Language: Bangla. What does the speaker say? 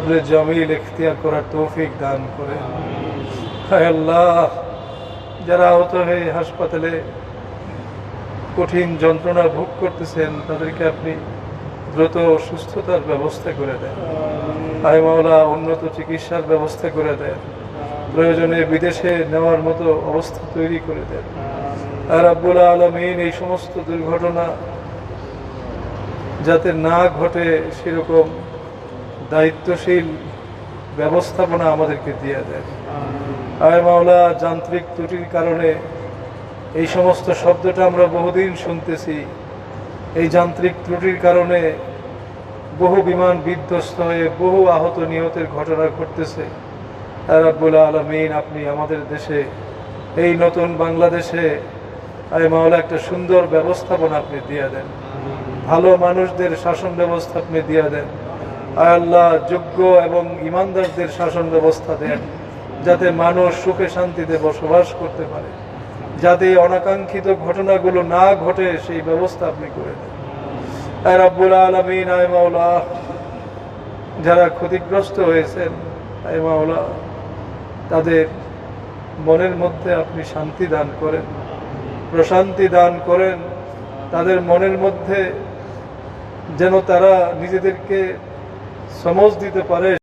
সবরে জামিল ইখতিয়ার করার তৌফিক দান করেন। হায় আল্লাহ, যারা আহত হয়ে হাসপাতালে কঠিন যন্ত্রণা ভোগ করতেছেন তাদেরকে আপনি দ্রুত সুস্থতার ব্যবস্থা করে দেন। হায় মাওলা, উন্নত চিকিৎসার ব্যবস্থা করে দেন। প্রয়োজনে বিদেশে নেওয়ার মতো অবস্থা তৈরি করে দেন। আর রাব্বুল আলামিন এই সমস্ত দুর্ঘটনা যাতে না ঘটে সেরকম দায়িত্বশীল ব্যবস্থাপনা আমাদেরকে দিয়ে দেন। আয় মাওলা, যান্ত্রিক ত্রুটির কারণে এই সমস্ত শব্দটা আমরা বহুদিন শুনতেছি। এই যান্ত্রিক ত্রুটির কারণে বহু বিমান বিধ্বস্ত হয়ে বহু আহত নিহতের ঘটনা ঘটতেছে। আর রাব্বুল আলামিন, আপনি আমাদের দেশে, এই নতুন বাংলাদেশে আয় মাওলা একটা সুন্দর ব্যবস্থাপনা আপনি দিয়ে দেন। ভালো মানুষদের শাসন ব্যবস্থা আপনি দিয়ে দেন। আয় আল্লাহ, যোগ্য এবং ইমানদারদের শাসন ব্যবস্থা দেন, যাতে মানুষ সুখে শান্তিতে বসবাস করতে পারে, যাতে অনাকাঙ্ক্ষিত ঘটনাগুলো না ঘটে সেই ব্যবস্থা আপনি করে দেন। আয় রাব্বুল আলামিন, আয় মাওলা, যারা ক্ষতিগ্রস্ত হয়েছেন আয় মাওলা, তাদের মনের মধ্যে আপনি শান্তি দান করেন, প্রশান্তি দান করেন। তাদের মনের মধ্যে যেন তারা নিজেদেরকে সমঝ দিতে পারে।